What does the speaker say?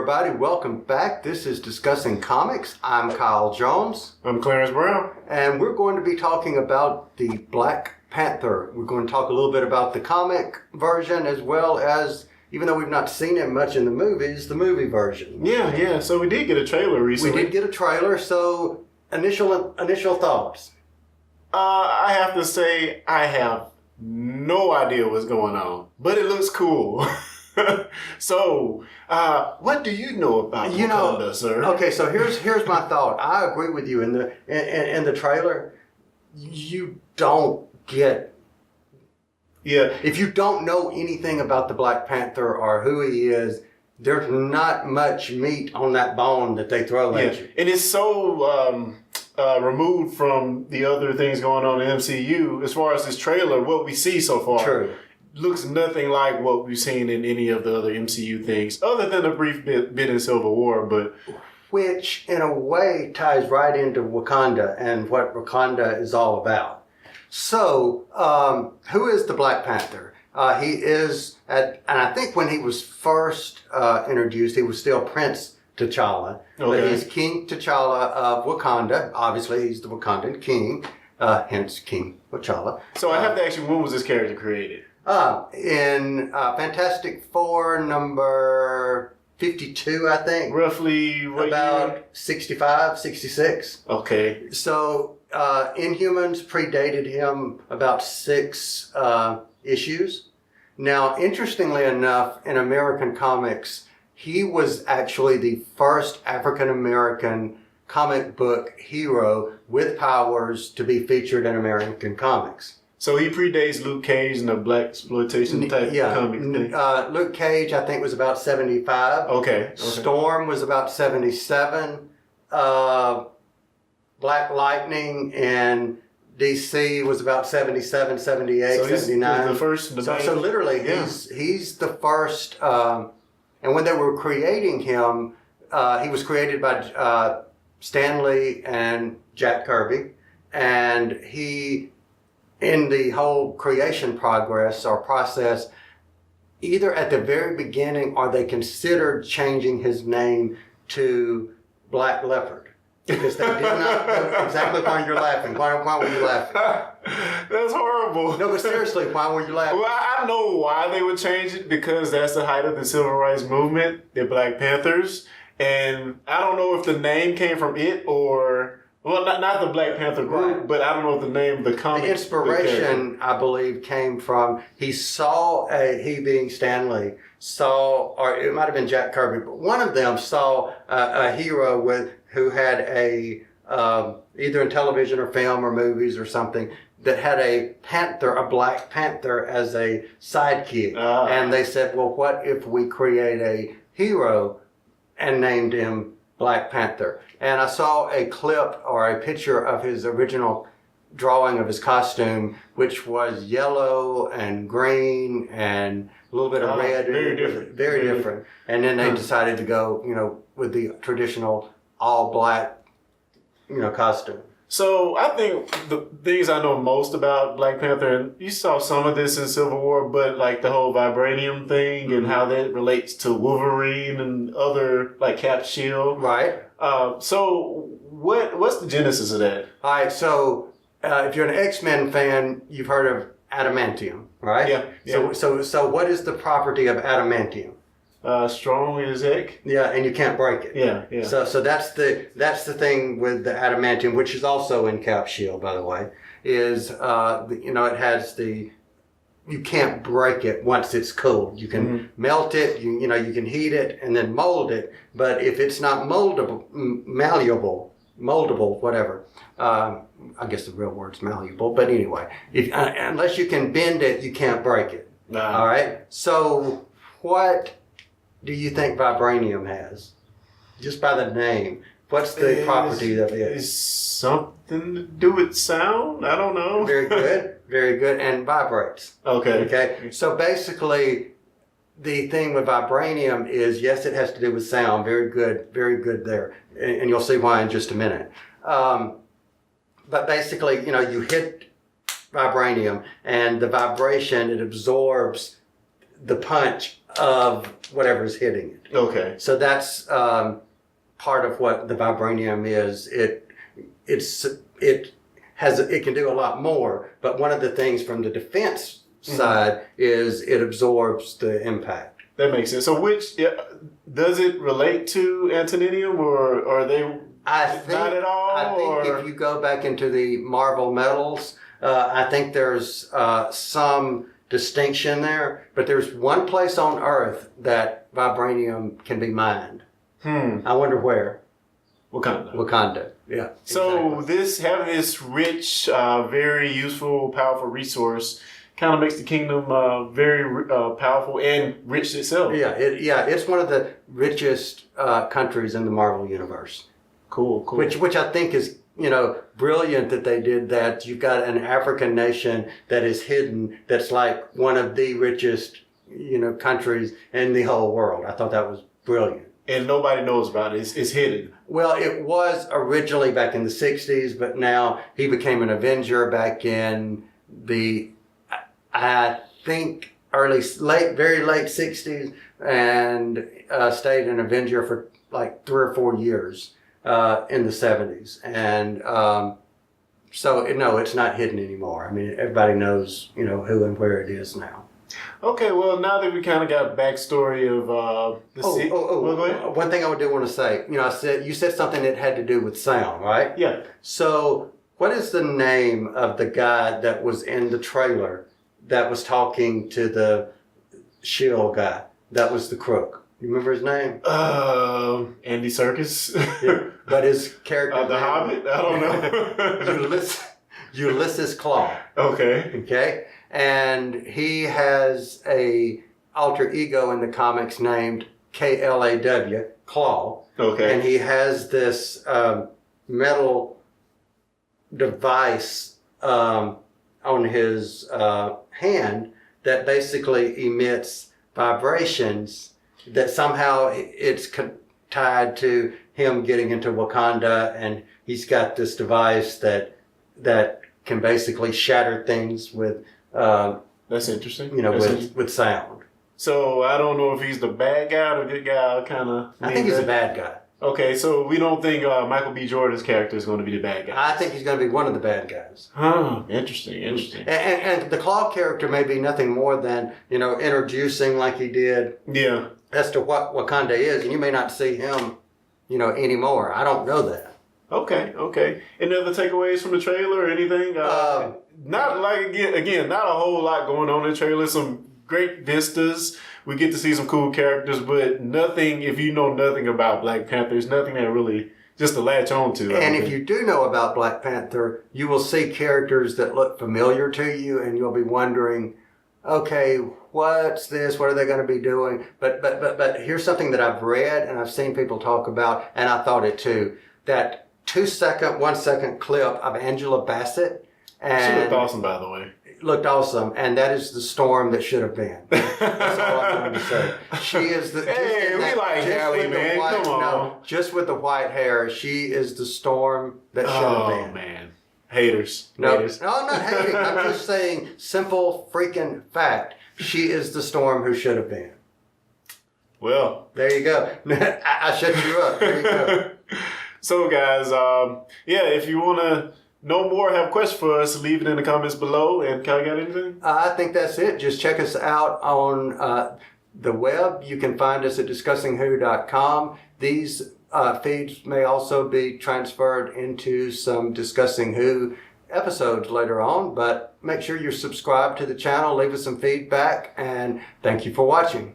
everybody, welcome back. This is Discussing Comics. I'm Kyle Jones. I'm Clarence Brown. And we're going to be talking about the Black Panther. We're going to talk a little bit about the comic version as well as, even though we've not seen it much in the movies, the movie version. Yeah. So we did get a trailer recently. We did get a trailer, so initial thoughts. I have to say I have no idea what's going on, but it looks cool. So, what do you know about Wakanda, sir? Okay, so here's my thought. I agree with you. In the trailer, you don't get. Yeah. If you don't know anything about the Black Panther or who he is, there's not much meat on that bone that they throw at you. And it's so removed from the other things going on in the MCU. As far as this trailer, what we see so far. True. Looks nothing like what we've seen in any of the other MCU things, other than a brief bit in Civil War, but... Which, in a way, ties right into Wakanda and what Wakanda is all about. So, who is the Black Panther? He is, and I think when he was first introduced, he was still Prince T'Challa. Okay. But he's King T'Challa of Wakanda. Obviously, he's the Wakandan king, hence King T'Challa. So I have to ask you, when was this character created? In Fantastic Four number 52, I think. Roughly what about year? 65, 66. Okay. So Inhumans predated him about 6 issues. Now, interestingly enough, in American comics, he was actually the first African-American comic book hero with powers to be featured in American comics. So he predates Luke Cage and the blaxploitation type comic thing? Luke Cage, I think, was about 75. Okay. Storm was about 77. Black Lightning and DC was about 77, 78, so 79. The first. So literally, he's the first. And when they were creating him, he was created by Stan Lee and Jack Kirby. And he... in the whole creation process, either at the very beginning or they considered changing his name to Black Leopard. Because they did not know exactly why you're laughing. Why were you laughing? That's horrible. No, but seriously, why were you laughing? Well, I know why they would change it, because that's the height of the civil rights movement, the Black Panthers. And I don't know if the name came from it or... Well, not the Black Panther group, right. But I don't know what the name of the comic. The inspiration, I believe, came from he being Stan Lee, or it might have been Jack Kirby, but one of them saw a hero who had either in television or film or movies or something, that had a Black Panther as a sidekick. And they said, well, what if we create a hero and named him Black Panther? And I saw a clip or a picture of his original drawing of his costume, which was yellow and green and a little bit of red. Very different. Very different. And then they decided to go, with the traditional all black, costume. So I think the things I know most about Black Panther, and you saw some of this in Civil War, but like the whole vibranium thing and how that relates to Wolverine and other, like Cap Shield. Right. So what's the genesis of that? All right. So if you're an X-Men fan, you've heard of adamantium, right? Yeah. So what is the property of adamantium? Strong as heck. Yeah, and you can't break it. Yeah. So that's the thing with the adamantium, which is also in Cap Shield, by the way, is it has you can't break it once it's cooled. You can melt it, you can heat it and then mold it, but if it's not moldable, whatever. I guess the real word's malleable, but anyway, unless you can bend it, you can't break it. All right. So what do you think vibranium has? Just by the name. What's the property of it? It's something to do with sound? I don't know. Very good. Very good. And vibrates. Okay. So basically, the thing with vibranium is, yes, it has to do with sound. Very good. Very good there. And you'll see why in just a minute. But basically, you hit vibranium and the vibration, it absorbs the punch of whatever's hitting it. Okay. So that's part of what the vibranium is. It can do a lot more, but one of the things from the defense side is it absorbs the impact. That makes sense. So does it relate to antimonium, or are they not at all? I think if you go back into the Marvel metals, I think there's some distinction there, but there's one place on Earth that vibranium can be mined. I wonder where. Wakanda. Yeah. So exactly. having this rich, very useful, powerful resource kind of makes the kingdom very powerful and rich itself. Yeah. It's one of the richest countries in the Marvel universe. Cool. Which I think is brilliant that they did that. You've got an African nation that is hidden. That's like one of the richest countries in the whole world. I thought that was brilliant. And nobody knows about it. It's hidden. Well, it was originally back in the 60s, but now he became an Avenger back in the, I think, very late 60s, and stayed an Avenger for like 3 or 4 years in the 70s. And so, no, it's not hidden anymore. I mean, everybody knows, who and where it is now. Okay, well, now that we kind of got backstory of the city. Well, go ahead. One thing I do want to say, you said something that had to do with sound, right? Yeah. So, what is the name of the guy that was in the trailer that was talking to the shield guy? That was the crook. You remember his name? Andy Serkis. Yeah, but his character. The Hobbit. I don't know. Ulysses Claw. Okay. Okay. And he has a alter ego in the comics named Klaw, Claw. Okay. And he has this metal device on his hand that basically emits vibrations that somehow it's tied to him getting into Wakanda, and he's got this device that can basically shatter things with that's interesting. With sound. So I don't know if he's the bad guy or the good guy. I think he's a bad guy. Okay, so we don't think Michael B. Jordan's character is going to be the bad guy. I think he's going to be one of the bad guys. Huh. Interesting. And the Claw character may be nothing more than introducing, like he did. Yeah. As to what Wakanda is, and you may not see him, anymore. I don't know that. Okay. Any other takeaways from the trailer or anything? Not like again, not a whole lot going on in the trailer. Some great vistas. We get to see some cool characters, but nothing. If you know nothing about Black Panther, there's nothing that really just to latch on to. And if you do know about Black Panther, you will see characters that look familiar to you, and you'll be wondering, okay, what's this? What are they going to be doing? But here's something that I've read and I've seen people talk about, and I thought it too. That 1 second clip of Angela Bassett. And she looked awesome, by the way. Looked awesome, and that is the storm that should have been. That's all I'm going to say. She is the. Hey, we like Halle, man. Come on. No, just with the white hair, she is the storm that should have been. Oh man, haters. No, haters. No, I'm not hating. I'm just saying simple freaking fact. She is the storm who should have been. Well, there you go. I shut you up. There you go. So, guys, if you want to know more, have questions for us, leave it in the comments below. And Kyle, got anything? I think that's it. Just check us out on the web. You can find us at discussingwho.com. These feeds may also be transferred into some Discussing Who episodes later on, but make sure you're subscribed to the channel, leave us some feedback, and thank you for watching.